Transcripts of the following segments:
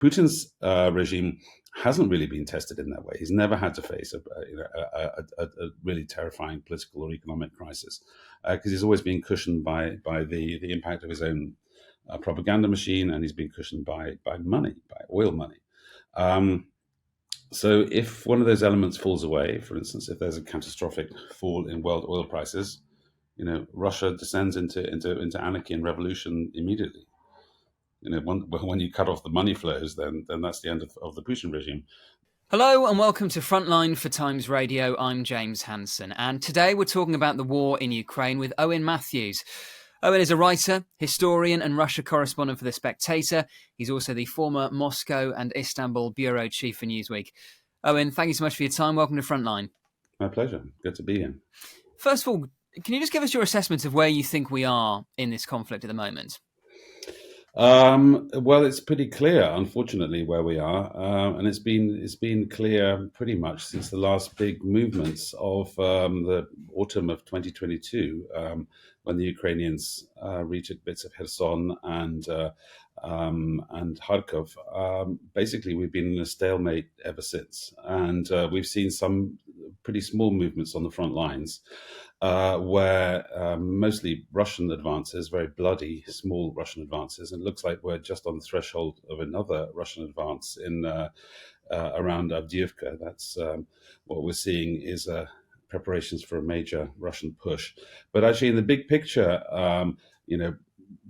Putin's regime hasn't really been tested in that way. He's never had to face a really terrifying political or economic crisis because he's always been cushioned by the impact of his own propaganda machine, and he's been cushioned by money, by oil money. So if one of those elements falls away, for instance, if there's a catastrophic fall in world oil prices, Russia descends into anarchy and revolution immediately. When you cut off the money flows, then that's the end of the Putin regime. Hello and welcome to Frontline for TimesRadio. I'm James Hansen, and today we're talking about the war in Ukraine with Owen Matthews. Owen is a writer, historian and Russia correspondent for The Spectator. He's also the former Moscow and Istanbul bureau chief for Newsweek. Owen, thank you so much for your time. Welcome to Frontline. My pleasure. Good to be here. First of all, can you just give us your assessment of where you think we are in this conflict at the moment? Well, it's pretty clear, unfortunately, where we are, and it's been clear pretty much since the last big movements of the autumn of 2022, when the Ukrainians retook bits of Kherson and Kharkov. Basically, we've been in a stalemate ever since, and we've seen some pretty small movements on the front lines. Where mostly Russian advances, very bloody, small Russian advances. And it looks like we're just on the threshold of another Russian advance in around Avdiivka. That's what we're seeing is preparations for a major Russian push. But actually, in the big picture,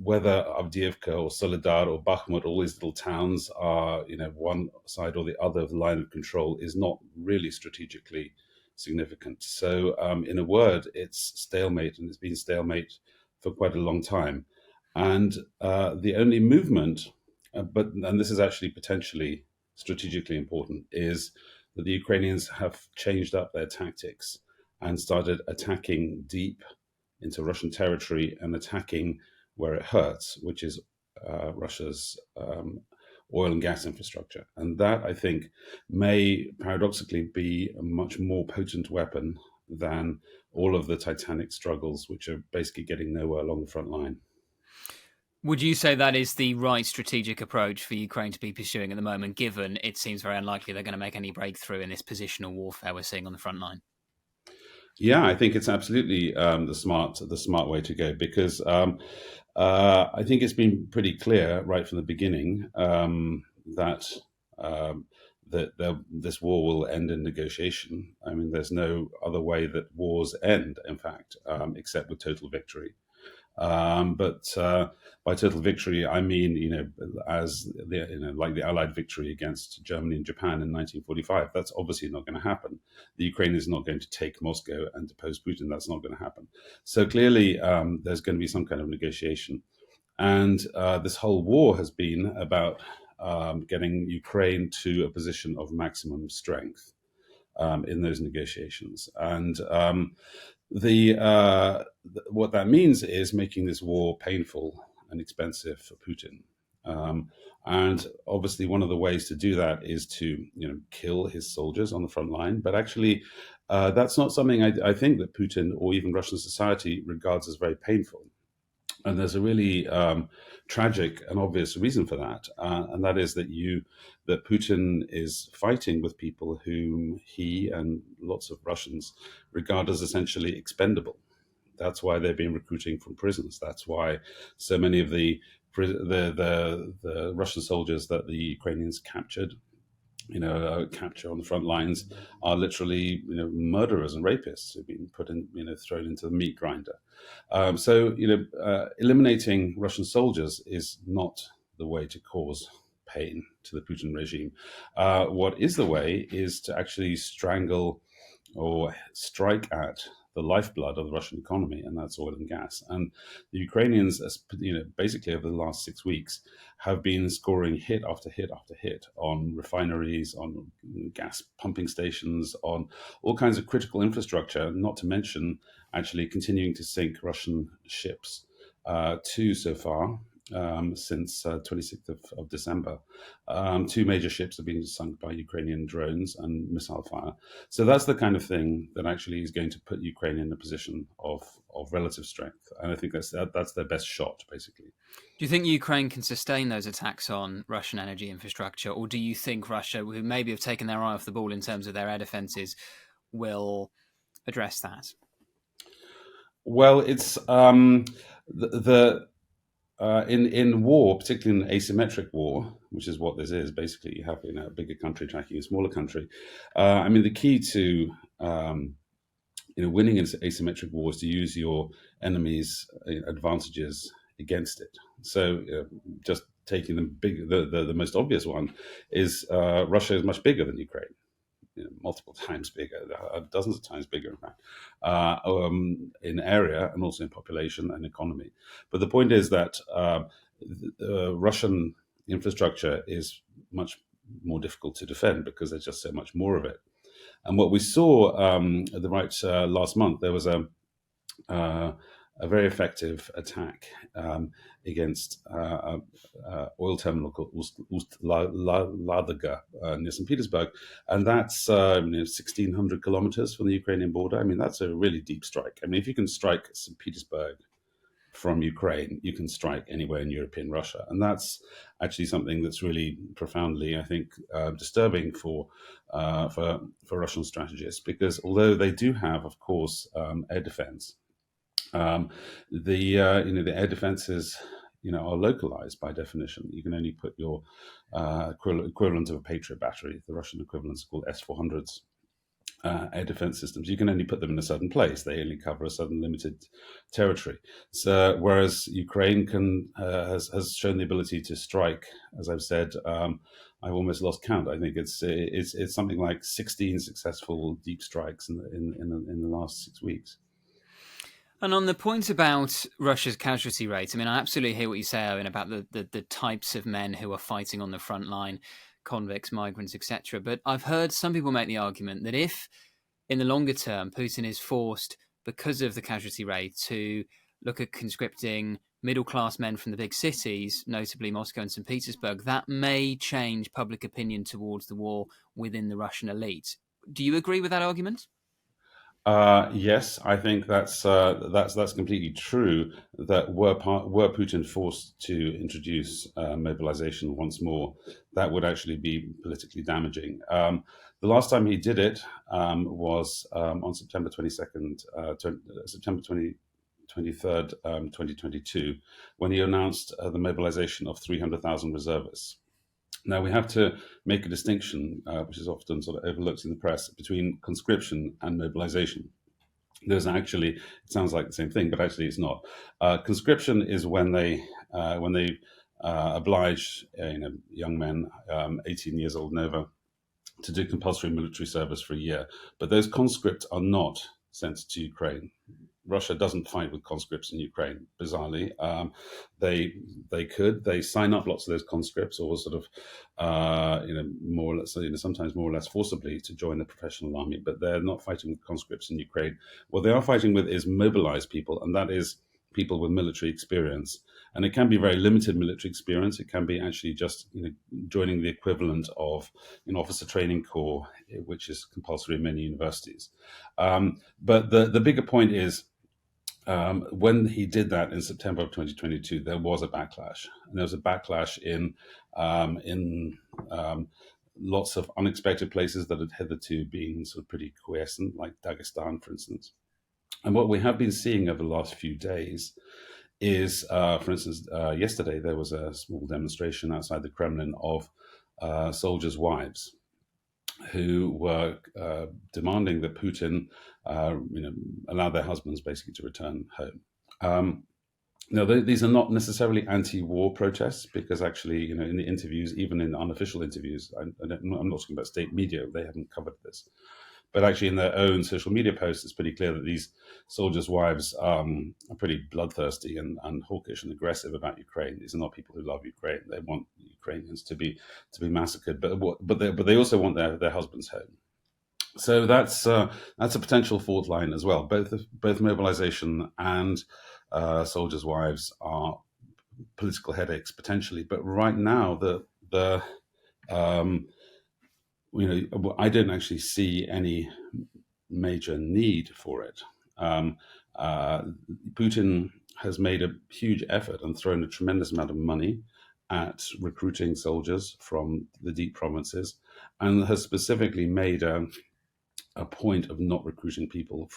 whether Avdiivka or Soledar or Bakhmut, all these little towns are, one side or the other of the line of control is not really strategically significant. So in a word, it's stalemate, and it's been stalemate for quite a long time. And the only movement, and this is actually potentially strategically important, is that the Ukrainians have changed up their tactics and started attacking deep into Russian territory and attacking where it hurts, which is Russia's oil and gas infrastructure. And that, I think, may paradoxically be a much more potent weapon than all of the titanic struggles, which are basically getting nowhere along the front line. Would you say that is the right strategic approach for Ukraine to be pursuing at the moment, given it seems very unlikely they're going to make any breakthrough in this positional warfare we're seeing on the front line? Yeah, I think it's absolutely the smart way to go, because I think it's been pretty clear right from the beginning that this war will end in negotiation. I mean, there's no other way that wars end, in fact, except with total victory. But by total victory, I mean, as like the Allied victory against Germany and Japan in 1945. That's obviously not going to happen. The Ukraine is not going to take Moscow and depose Putin. That's not going to happen. So clearly, there's going to be some kind of negotiation. And this whole war has been about getting Ukraine to a position of maximum strength in those negotiations. And what that means is making this war painful and expensive for Putin. And obviously, one of the ways to do that is to kill his soldiers on the front line. But actually, that's not something I think that Putin or even Russian society regards as very painful. And there's a really tragic and obvious reason for that, and that is that Putin is fighting with people whom he and lots of Russians regard as essentially expendable. That's why they've been recruiting from prisons. That's why so many of the Russian soldiers that the Ukrainians capture on the front lines are literally, murderers and rapists who've been thrown into the meat grinder. So eliminating Russian soldiers is not the way to cause pain to the Putin regime. What is the way is to actually strangle or strike at the lifeblood of the Russian economy, and that's oil and gas. And the Ukrainians, basically over the last 6 weeks, have been scoring hit after hit after hit on refineries, on gas pumping stations, on all kinds of critical infrastructure, not to mention actually continuing to sink Russian ships. Two so far, since 26th of December. Two major ships have been sunk by Ukrainian drones and missile fire. So that's the kind of thing that actually is going to put Ukraine in a position of relative strength. And I think that's their best shot, basically. Do you think Ukraine can sustain those attacks on Russian energy infrastructure, or do you think Russia, who maybe have taken their eye off the ball in terms of their air defences, will address that? Well, it's in war, particularly in asymmetric war, which is what this is. Basically, you have a bigger country attacking a smaller country. I mean, the key to winning in asymmetric war is to use your enemy's advantages against it. So, just taking the most obvious one is Russia is much bigger than Ukraine. Multiple times bigger, dozens of times bigger, in fact, in area and also in population and economy. But the point is that the Russian infrastructure is much more difficult to defend because there's just so much more of it. And what we saw at the right last month, there was a very effective attack against oil terminal called Ust-Ladaga near St. Petersburg, and that's 1,600 kilometers from the Ukrainian border. I mean, that's a really deep strike. I mean, if you can strike St. Petersburg from Ukraine, you can strike anywhere in European Russia, and that's actually something that's really profoundly, I think, disturbing for Russian strategists, because although they do have, of course, air defense. The air defenses are localized by definition. You can only put your equivalent of a Patriot battery. The Russian equivalents are called S-400s. Air defense systems. You can only put them in a certain place. They only cover a certain limited territory. So, whereas Ukraine has shown the ability to strike, as I've said, I've almost lost count. I think it's something like 16 successful deep strikes in the last 6 weeks. And on the point about Russia's casualty rate, I mean, I absolutely hear what you say, Owen, about the types of men who are fighting on the front line, convicts, migrants, etc. But I've heard some people make the argument that if, in the longer term, Putin is forced, because of the casualty rate, to look at conscripting middle-class men from the big cities, notably Moscow and St. Petersburg, that may change public opinion towards the war within the Russian elite. Do you agree with that argument? Yes, I think that's completely true. That were Putin forced to introduce mobilization once more, that would actually be politically damaging. The last time he did it was on September 22nd, September 23rd, 2022, when he announced the mobilization of 300,000 reservists. Now, we have to make a distinction, which is often sort of overlooked in the press, between conscription and mobilization. There's actually, it sounds like the same thing, but actually it's not. Conscription is when they oblige young men, 18 years old and over, to do compulsory military service for a year. But those conscripts are not sent to Ukraine. Russia doesn't fight with conscripts in Ukraine, bizarrely. They sign up lots of those conscripts, or sort of, more or less, sometimes more or less forcibly, to join the professional army, but they're not fighting with conscripts in Ukraine. What they are fighting with is mobilized people, and that is people with military experience. And it can be very limited military experience. It can be actually just joining the equivalent of an officer training corps, which is compulsory in many universities. But the bigger point is, when he did that in September of 2022, there was a backlash, and there was a backlash in lots of unexpected places that had hitherto been sort of pretty quiescent, like Dagestan, for instance. And what we have been seeing over the last few days is, for instance, yesterday there was a small demonstration outside the Kremlin of soldiers' wives who were demanding that Putin, allow their husbands basically to return home. Now, these are not necessarily anti-war protests, because actually, in the interviews, even in unofficial interviews, I'm not talking about state media, they haven't covered this. But actually, in their own social media posts, it's pretty clear that these soldiers' wives are pretty bloodthirsty and hawkish and aggressive about Ukraine. These are not people who love Ukraine. They want Ukrainians to be massacred, but they also want their husbands home. So that's a potential fault line as well. Both mobilization and soldiers' wives are political headaches potentially. But right now, the um, I don't actually see any major need for it. Um, uh, Putin has made a huge effort and thrown a tremendous amount of money at recruiting soldiers from the deep provinces, and has specifically made a point of not recruiting people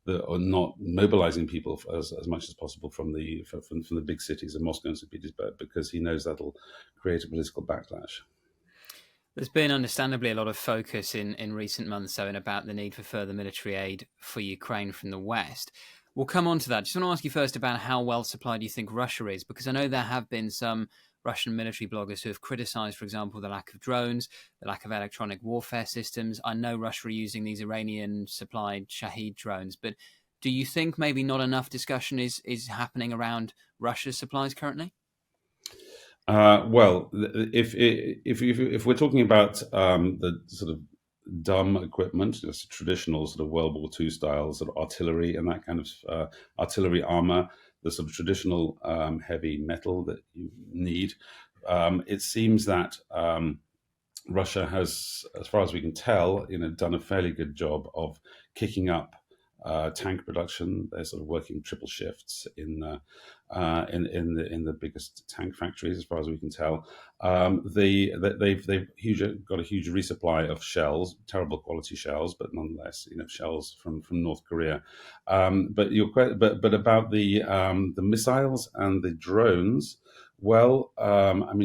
or not mobilizing people as much as possible from the big cities of Moscow and St. Petersburg, because he knows that'll create a political backlash. There's been understandably a lot of focus in recent months, Owen, about the need for further military aid for Ukraine from the West. We'll come on to that. Just want to ask you first about how well supplied you think Russia is, because I know there have been some Russian military bloggers who have criticized, for example, the lack of drones, the lack of electronic warfare systems. I know Russia are using these Iranian-supplied Shahed drones, but do you think maybe not enough discussion is happening around Russia's supplies currently? Well, if we're talking about the sort of dumb equipment, just traditional sort of World War II style sort of artillery and that kind of artillery armor, the sort of traditional heavy metal that you need, it seems that Russia has, as far as we can tell, done a fairly good job of kicking up tank production. They're sort of working triple shifts in the biggest tank factories, as far as we can tell. They've got a huge resupply of shells, terrible quality shells, but nonetheless, shells from North Korea. But about the missiles and the drones. Well,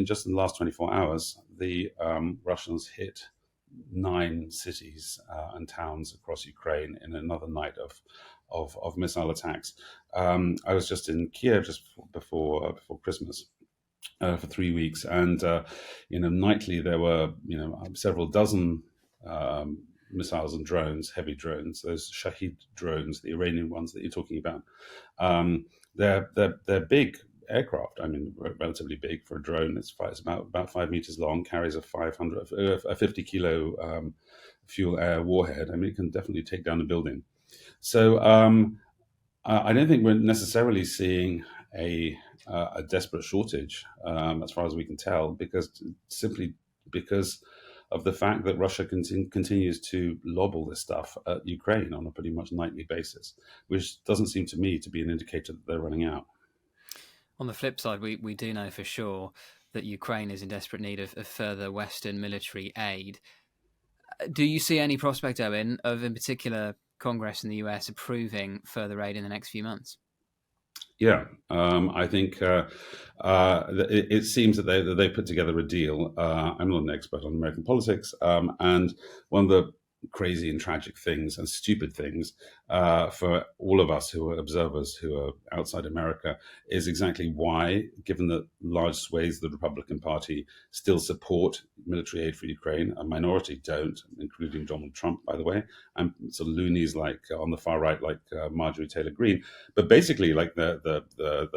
just in the last 24 hours, the Russians hit 9 cities and towns across Ukraine in another night of missile attacks. I was just in Kiev just before Christmas for 3 weeks, and nightly there were several dozen missiles and drones, heavy drones, those Shahed drones, the Iranian ones that you're talking about. They're big aircraft. Relatively big for a drone. It's about 5 meters long, carries a 50 kilo fuel air warhead. It can definitely take down a building. So I don't think we're necessarily seeing a desperate shortage, as far as we can tell, simply because of the fact that Russia continues to lob all this stuff at Ukraine on a pretty much nightly basis, which doesn't seem to me to be an indicator that they're running out. On the flip side, we do know for sure that Ukraine is in desperate need of further Western military aid. Do you see any prospect, Owen, of in particular Congress in the US approving further aid in the next few months? Yeah, I think it seems that they put together a deal. I'm not an expert on American politics, and one of the crazy and tragic things and stupid things for all of us who are observers who are outside America is exactly why, given that large swathes of the Republican Party still support military aid for Ukraine, a minority don't, including Donald Trump, by the way, and sort of loonies like on the far right, like Marjorie Taylor Greene, but basically like the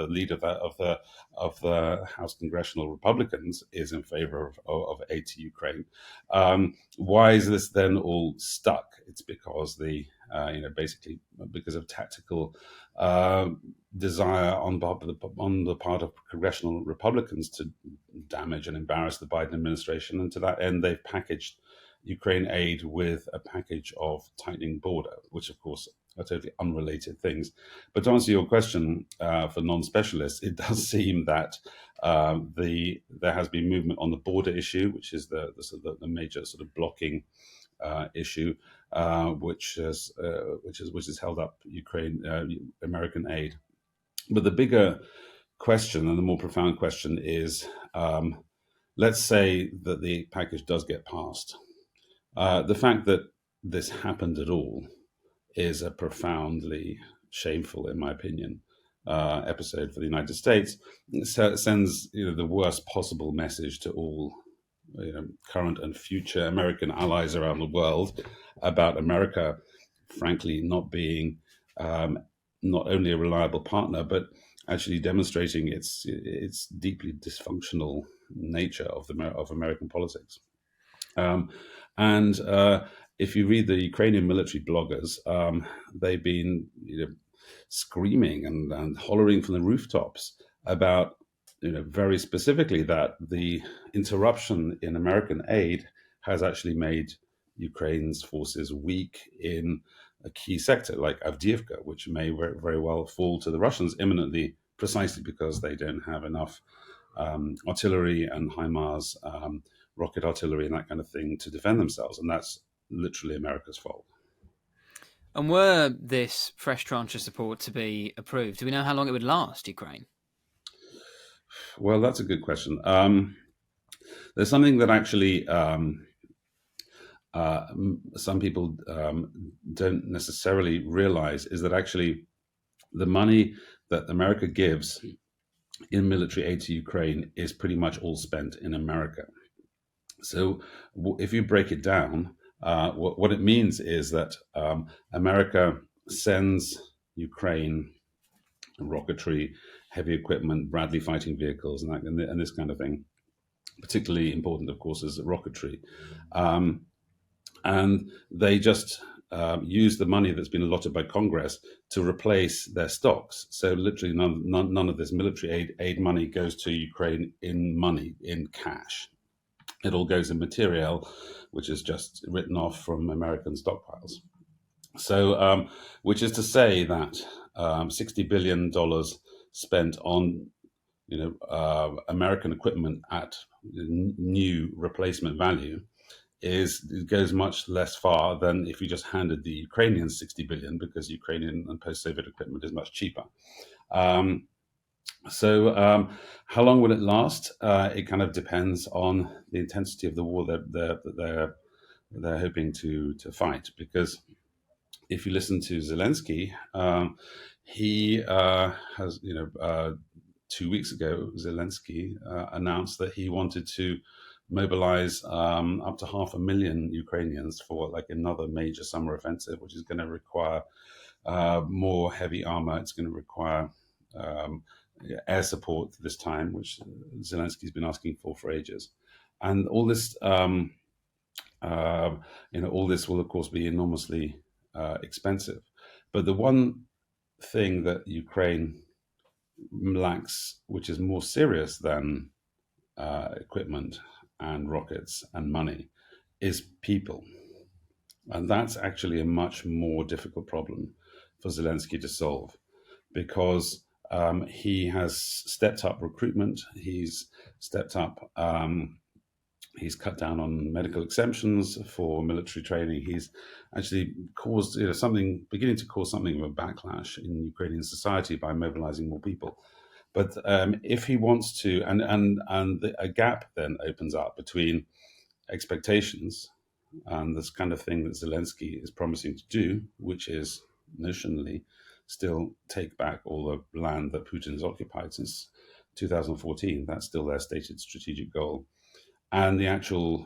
leader of the House Congressional Republicans is in favor of aid to Ukraine. Why is this then all stuck? It's because basically because of tactical desire on the part of congressional Republicans to damage and embarrass the Biden administration, and to that end, they've packaged Ukraine aid with a package of tightening border, which of course are totally unrelated things. But to answer your question, for non-specialists, it does seem that there has been movement on the border issue, which is the major sort of blocking issue, which has held up Ukraine American aid. But the bigger question and the more profound question is, let's say that the package does get passed. The fact that this happened at all is a profoundly shameful, in my opinion, episode for the United States. It sends the worst possible message to all current and future American allies around the world about America, frankly, not being not only a reliable partner, but actually demonstrating its deeply dysfunctional nature of American politics. If you read the Ukrainian military bloggers, they've been screaming and hollering from the rooftops about very specifically that the interruption in American aid has actually made Ukraine's forces weak in a key sector like Avdiivka, which may very, very well fall to the Russians imminently, precisely because they don't have enough artillery and HIMARS, rocket artillery and that kind of thing to defend themselves. And that's literally America's fault. And were this fresh tranche of support to be approved, do we know how long it would last, Ukraine? Well, that's a good question. There's something that actually some people don't necessarily realize, is that actually the money that America gives in military aid to Ukraine is pretty much all spent in America. So if you break it down, what it means is that America sends Ukraine rocketry, heavy equipment, Bradley fighting vehicles, and this kind of thing. Particularly important, of course, is rocketry. And they just use the money that's been allotted by Congress to replace their stocks. So literally none of this military aid money goes to Ukraine in cash. It all goes in material, which is just written off from American stockpiles. So, which is to say that $60 billion spent on American equipment at new replacement value it goes much less far than if you just handed the Ukrainians 60 billion, because Ukrainian and post-Soviet equipment is much cheaper. So how long will it last? It kind of depends on the intensity of the war that they're hoping to fight. Because if you listen to Zelensky, he has 2 weeks ago, Zelensky announced that he wanted to mobilize up to 500,000 Ukrainians for like another major summer offensive, which is going to require more heavy armor. It's going to require air support this time, which Zelensky's been asking for ages. And all this, all this will of course be enormously expensive. But the one thing that Ukraine lacks, which is more serious than equipment and rockets and money, is people. And that's actually a much more difficult problem for Zelensky to solve, because he has stepped up recruitment, he's stepped up, he's cut down on medical exemptions for military training. He's actually caused beginning to cause something of a backlash in Ukrainian society by mobilizing more people. But if he wants to, a gap then opens up between expectations and this kind of thing that Zelensky is promising to do, which is notionally still take back all the land that Putin has occupied since 2014. That's still their stated strategic goal, and the actual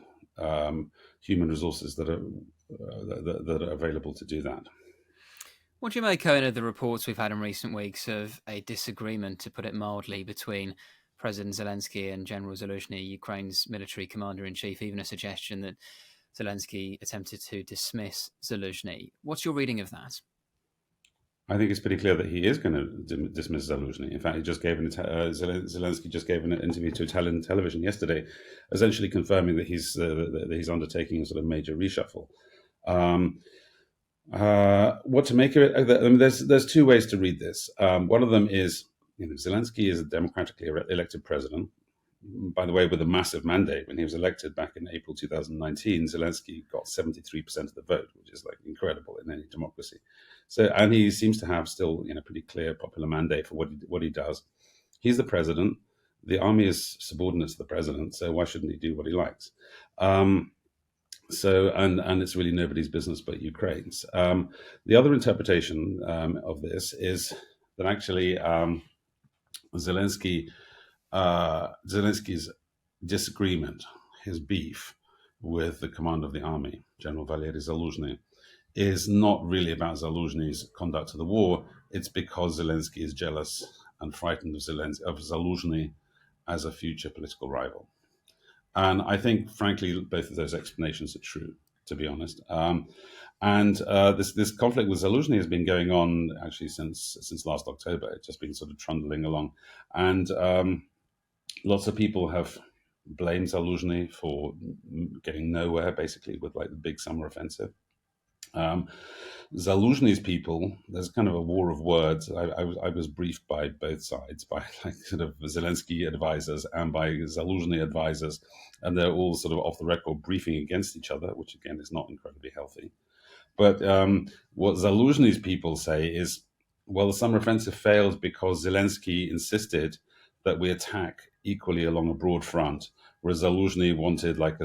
human resources that are available to do that. What do you make, Owen, of the reports we've had in recent weeks of a disagreement, to put it mildly, between President Zelensky and General Zaluzhny, Ukraine's military commander-in-chief, even a suggestion that Zelensky attempted to dismiss Zaluzhny? What's your reading of that? I think it's pretty clear that he is going to dismiss Zaluzhny. In fact, Zelensky just gave an interview to Italian television yesterday, essentially confirming that he's undertaking a sort of major reshuffle. What to make of it? I mean, there's two ways to read this. One of them is, Zelensky is a democratically elected president. By the way, with a massive mandate. When he was elected back in April 2019, Zelensky got 73% of the vote, which is like incredible in any democracy. So, and he seems to have still, pretty clear popular mandate for what he does. He's the president. The army is subordinate to the president, so why shouldn't he do what he likes? So, and it's really nobody's business but Ukraine's. The other interpretation of this is that actually Zelensky's disagreement, his beef with the commander of the army, General Valery Zaluzhny, is not really about Zaluzhny's conduct of the war. It's because Zelensky is jealous and frightened of Zaluzhny as a future political rival. And I think, frankly, both of those explanations are true, to be honest. This conflict with Zaluzhny has been going on actually since last October. It's just been sort of trundling along, and Lots of people have blamed Zaluzhny for getting nowhere, basically, with like the big summer offensive. Zaluzhny's people, there's kind of a war of words. I was briefed by both sides, by like sort of Zelensky advisors and by Zaluzhny advisors, and they're all sort of off the record briefing against each other, which again is not incredibly healthy. But what Zaluzhny's people say is, well, the summer offensive failed because Zelensky insisted that we attack equally along a broad front, whereas Zaluzhny wanted like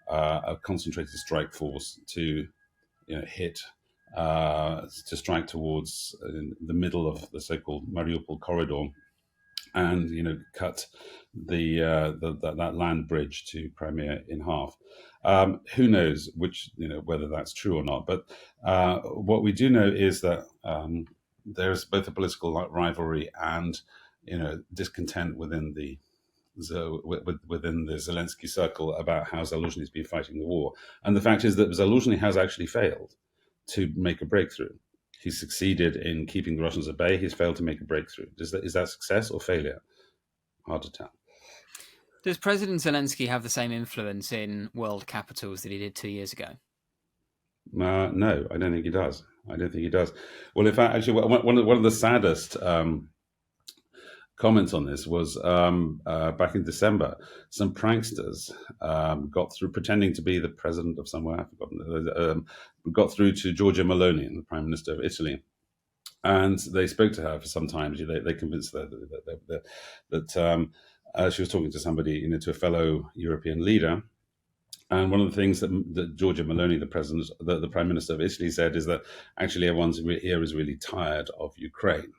a concentrated strike force to hit, to strike towards the middle of the so-called Mariupol corridor, and cut that land bridge to Crimea in half. Who knows whether that's true or not? But what we do know is that there's both a political rivalry and discontent within the Zelensky circle about how Zaluzhny's been fighting the war. And the fact is that Zaluzhny has actually failed to make a breakthrough. He succeeded in keeping the Russians at bay. He's failed to make a breakthrough. Is that success or failure? Hard to tell. Does President Zelensky have the same influence in world capitals that he did 2 years ago? No, I don't think he does. Well, in fact, actually, one of the saddest comments on this was back in December. Some pranksters got through, pretending to be the president of somewhere, I've forgotten, got through to Giorgia Meloni, the Prime Minister of Italy. And they spoke to her for some time. They convinced her that she was talking to somebody, to a fellow European leader. And one of the things that Giorgia Meloni, the Prime Minister of Italy, said is that actually everyone's here is really tired of Ukraine.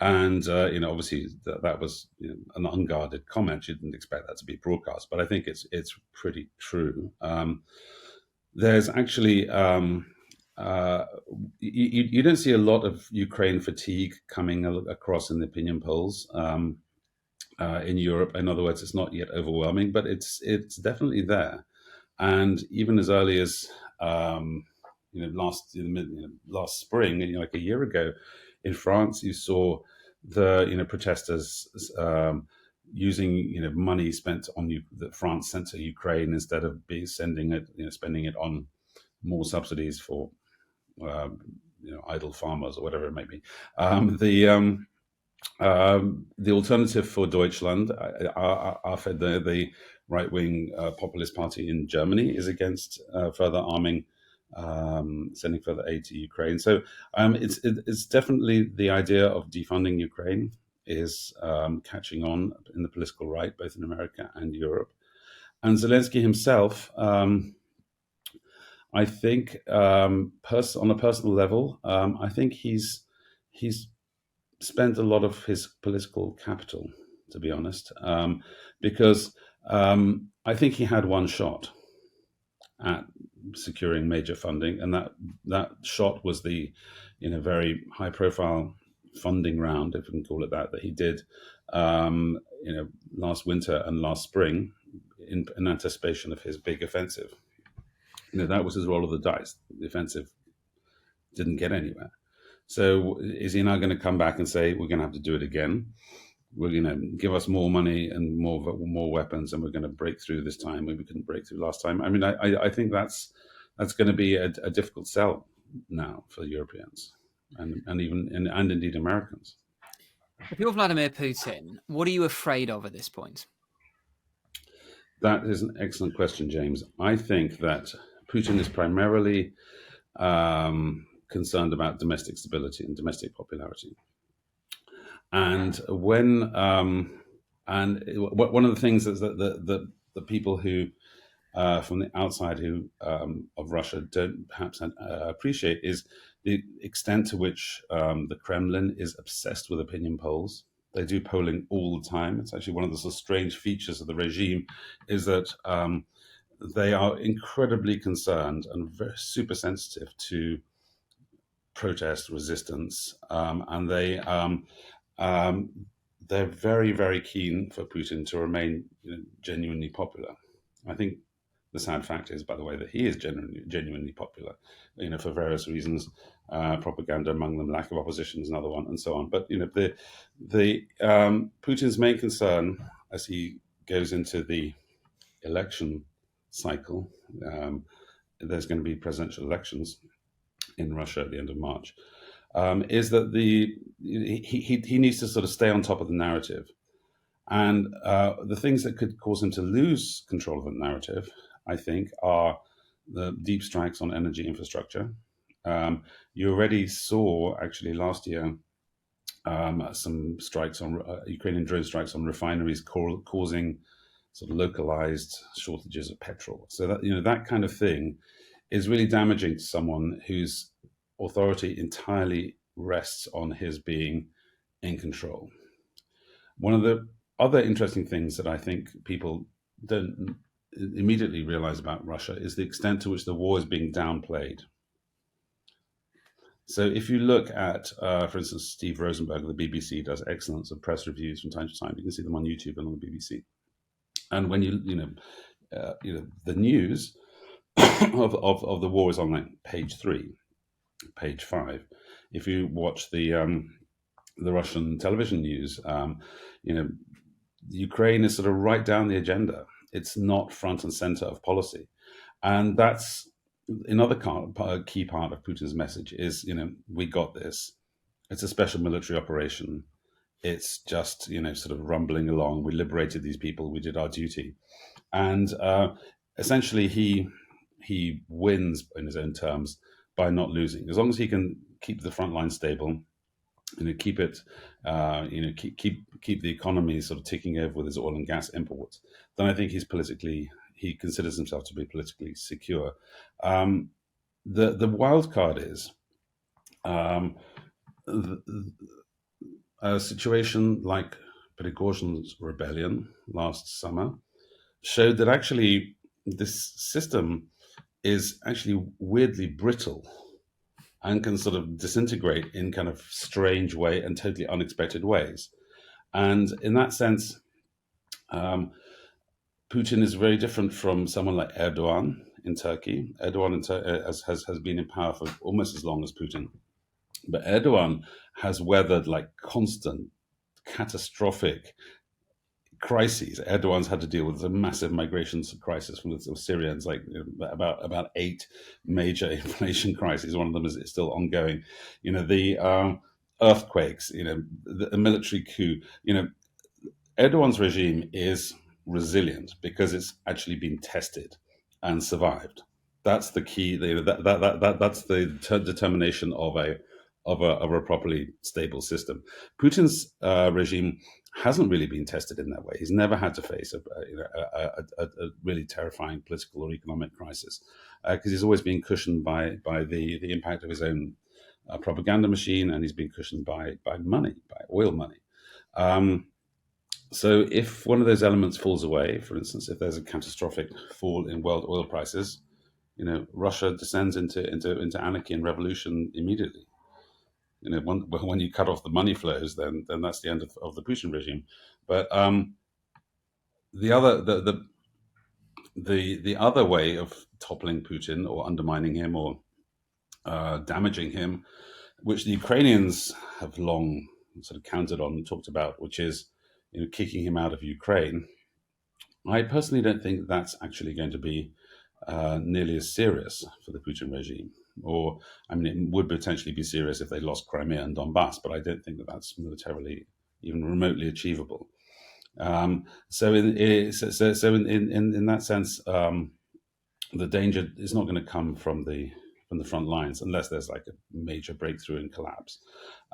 And obviously that was an unguarded comment. She didn't expect that to be broadcast, but I think it's pretty true. There's actually you don't see a lot of Ukraine fatigue coming across in the opinion polls in Europe. In other words, it's not yet overwhelming, but it's definitely there. And even as early as last spring, like a year ago, in France, you saw the protesters using money spent on that France sent to Ukraine instead of spending it on more subsidies for idle farmers or whatever it may be. The alternative for Deutschland, AfD, the right-wing populist party in Germany, is against further arming, sending further aid to Ukraine. So it's definitely the idea of defunding Ukraine is catching on in the political right, both in America and Europe. And Zelensky himself, I think, on a personal level, I think he's spent a lot of his political capital, to be honest, because I think he had one shot at securing major funding, and that shot was the very high-profile funding round, if we can call it that he did last winter and last spring in anticipation of his big offensive. That was his roll of the dice. The offensive didn't get anywhere. So is he now going to come back and say, we're going to have to do it again? We're going to give us more money and more weapons, and we're going to break through this time where we couldn't break through last time? I mean, I think that's going to be a difficult sell now for Europeans and indeed Americans. If you're Vladimir Putin, what are you afraid of at this point? That is an excellent question, James. I think that Putin is primarily concerned about domestic stability and domestic popularity. And when one of the things is that the people who from the outside of Russia don't perhaps appreciate is the extent to which the Kremlin is obsessed with opinion polls. They do polling all the time. It's actually one of the sort of strange features of the regime is that they are incredibly concerned and very super sensitive to protest, resistance, and they're very, very keen for Putin to remain genuinely popular. I think The sad fact is, by the way, that he is genuinely popular, for various reasons. Propaganda among them, lack of opposition is another one, and so on. But the Putin's main concern as he goes into the election cycle, there's going to be presidential elections in Russia at the end of March, is that he needs to sort of stay on top of the narrative. And the things that could cause him to lose control of the narrative, I think, are the deep strikes on energy infrastructure. You already saw, actually, last year, some strikes on Ukrainian drone strikes on refineries, causing sort of localized shortages of petrol. So that that kind of thing is really damaging to someone whose authority entirely rests on his being in control. One of the other interesting things that I think people don't immediately realize about Russia is the extent to which the war is being downplayed. So if you look at, for instance, Steve Rosenberg of the BBC does excellent press reviews from time to time. You can see them on YouTube and on the BBC. And when the news of the war is on like page 3, page 5. If you watch the Russian television news, Ukraine is sort of right down the agenda. It's not front and center of policy, and that's another key part of Putin's message is, we got this. It's a special military operation. It's just, sort of rumbling along. We liberated these people. We did our duty. And essentially he wins in his own terms by not losing. As long as he can keep the front line stable, keep it, keep the economy sort of ticking over with his oil and gas imports, then I think he considers himself to be politically secure. The wild card is a situation like Prigozhin's rebellion last summer showed that actually this system is actually weirdly brittle and can sort of disintegrate in kind of strange way and totally unexpected ways. And in that sense, Putin is very different from someone like Erdogan in Turkey. Erdogan has been in power for almost as long as Putin. But Erdogan has weathered like constant, catastrophic crises. Erdogan's had to deal with a massive migration crisis from the Syrians, like about 8 major inflation crises. One of them is still ongoing. The earthquakes. The military coup. Erdogan's regime is resilient because it's actually been tested and survived. That's the key. That's the determination of a properly stable system. Putin's regime hasn't really been tested in that way. He's never had to face a really terrifying political or economic crisis because he's always been cushioned by the impact of his own propaganda machine, and he's been cushioned by money, by oil money. So if one of those elements falls away, for instance, if there's a catastrophic fall in world oil prices, Russia descends into anarchy and revolution immediately. When you cut off the money flows, then that's the end of the Putin regime. But the other way of toppling Putin or undermining him or damaging him, which the Ukrainians have long sort of counted on and talked about, which is kicking him out of Ukraine. I personally don't think that's actually going to be nearly as serious for the Putin regime. Or, it would potentially be serious if they lost Crimea and Donbass, but I don't think that that's militarily even remotely achievable. So in that sense, the danger is not going to come from the front lines unless there's like a major breakthrough and collapse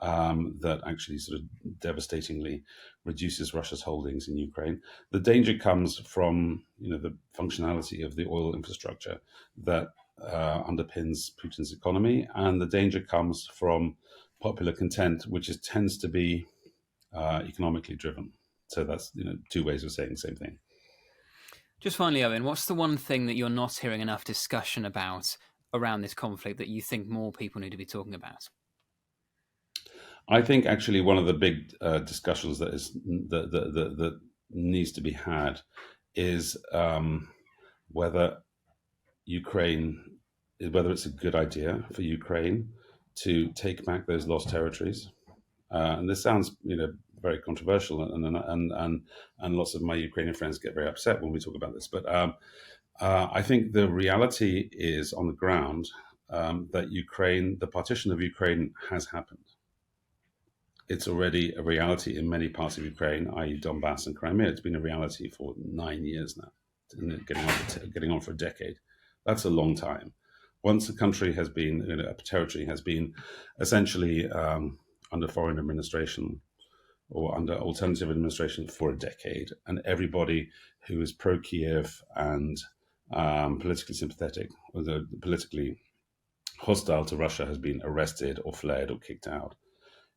that actually sort of devastatingly reduces Russia's holdings in Ukraine. The danger comes from the functionality of the oil infrastructure that underpins Putin's economy, and the danger comes from popular content, which tends to be economically driven. So that's two ways of saying the same thing. Just finally, Owen, what's the one thing that you're not hearing enough discussion about around this conflict that you think more people need to be talking about? I think actually one of the big discussions that needs to be had is whether whether it's a good idea for Ukraine to take back those lost territories. And this sounds, very controversial, and lots of my Ukrainian friends get very upset when we talk about this. But I think the reality is on the ground that the partition of Ukraine has happened. It's already a reality in many parts of Ukraine, i.e. Donbass and Crimea. It's been a reality for 9 years now, getting on for a decade. That's a long time. Once a country has been, a territory has been essentially under foreign administration or under alternative administration for a decade, and everybody who is pro-Kiev and politically sympathetic or politically hostile to Russia has been arrested or fled or kicked out.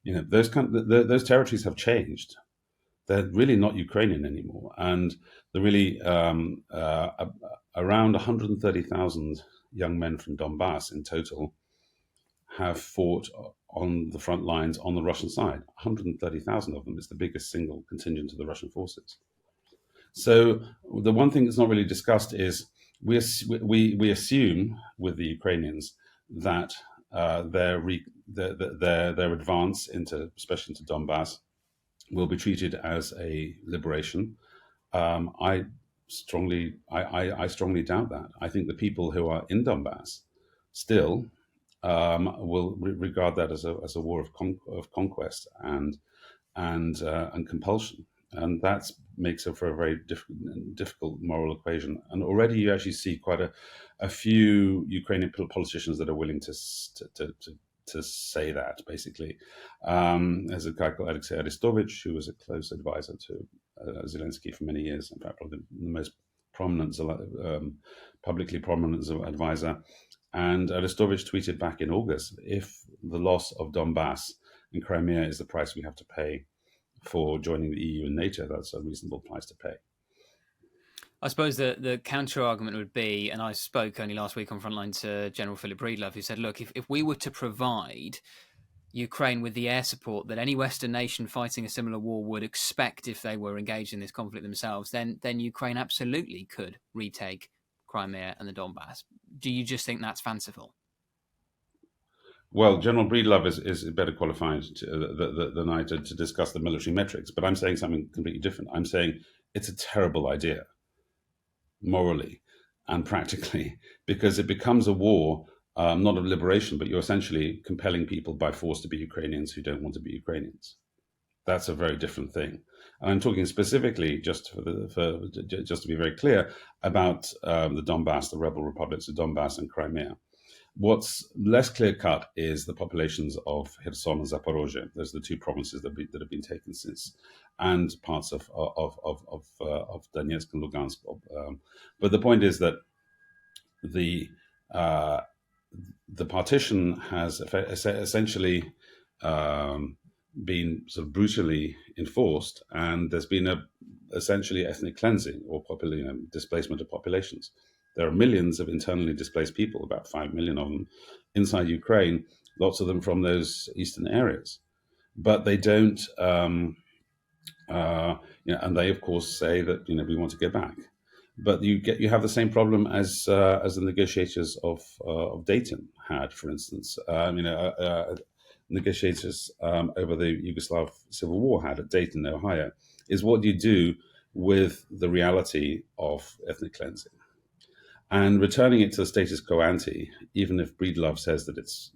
Those territories have changed. They're really not Ukrainian anymore, and they're really around 130,000 young men from Donbass in total have fought on the front lines on the Russian side. 130,000 of them is the biggest single contingent of the Russian forces. So the one thing that's not really discussed is we assume with the Ukrainians that their advance especially into Donbass, will be treated as a liberation. I strongly doubt that. I think the people who are in Donbass still will regard that as a war of conquest and compulsion, and that makes it for a very difficult moral equation. And already you actually see quite a few Ukrainian politicians that are willing to say that, basically. There's a guy called Alexei Arestovich, who was a close advisor to Zelensky for many years. In fact, probably the most prominent, publicly prominent advisor. And Arestovich tweeted back in August, if the loss of Donbass and Crimea is the price we have to pay for joining the EU and NATO, that's a reasonable price to pay. I suppose the counter argument would be, and I spoke only last week on Frontline to General Philip Breedlove, who said, look, if we were to provide Ukraine with the air support that any Western nation fighting a similar war would expect if they were engaged in this conflict themselves, then Ukraine absolutely could retake Crimea and the Donbass. Do you just think that's fanciful? Well, General Breedlove is better qualified than I to discuss the military metrics, but I'm saying something completely different. I'm saying it's a terrible idea, morally and practically, because it becomes a war, not of liberation, but you're essentially compelling people by force to be Ukrainians who don't want to be Ukrainians. That's a very different thing. And I'm talking specifically, just just to be very clear, about the Donbass, the rebel republics of Donbass and Crimea. What's less clear-cut is the populations of Kherson and Zaporozhye. Those are the two provinces that have been taken since, and parts of Donetsk and Lugansk. But the point is that the partition has essentially been sort of brutally enforced, and there's been essentially ethnic cleansing or displacement of populations. There are millions of internally displaced people, about 5 million of them, inside Ukraine, lots of them from those eastern areas. But they don't, and they of course say that we want to get back. But you have the same problem as the negotiators of Dayton had, for instance. Negotiators over the Yugoslav Civil War had at Dayton, Ohio, is what do you do with the reality of ethnic cleansing? And returning it to the status quo ante, even if Breedlove says that it's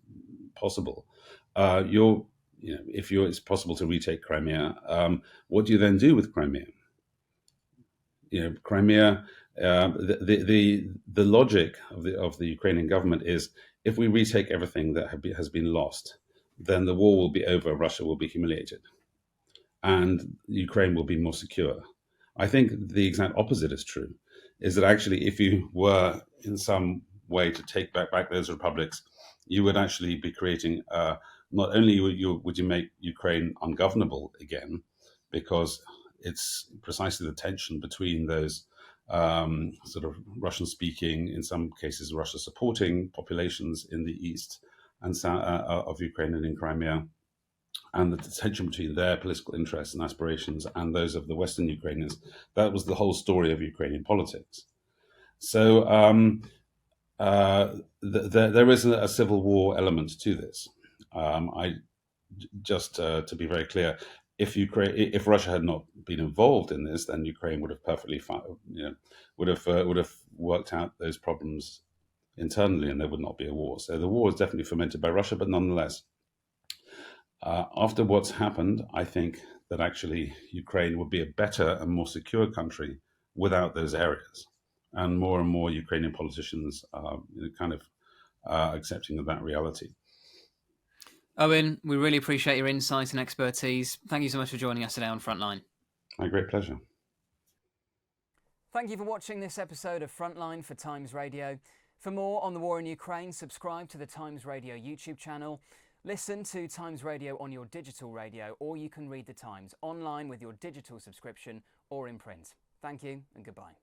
possible, if it's possible to retake Crimea, what do you then do with Crimea? Crimea, the logic of the Ukrainian government is, if we retake everything that has been lost, then the war will be over, Russia will be humiliated, and Ukraine will be more secure. I think the exact opposite is true, is that actually if you were in some way to take back those republics, you would actually be creating, not only would you make Ukraine ungovernable again, because it's precisely the tension between those sort of Russian-speaking, in some cases Russia-supporting populations in the east and south of Ukraine and in Crimea, and the tension between their political interests and aspirations and those of the Western Ukrainians. That was the whole story of Ukrainian politics. So there is a civil war element to this. I just to be very clear, if Russia had not been involved in this, then Ukraine would have perfectly would have worked out those problems internally, and there would not be a war. So the war is definitely fomented by Russia, but nonetheless, after what's happened, I think that actually Ukraine would be a better and more secure country without those areas. And more Ukrainian politicians are kind of accepting of that reality. Owen, we really appreciate your insight and expertise. Thank you so much for joining us today on Frontline. My great pleasure. Thank you for watching this episode of Frontline for Times Radio. For more on the war in Ukraine, subscribe to the Times Radio YouTube channel. Listen to Times Radio on your digital radio, or you can read the Times online with your digital subscription or in print. Thank you and goodbye.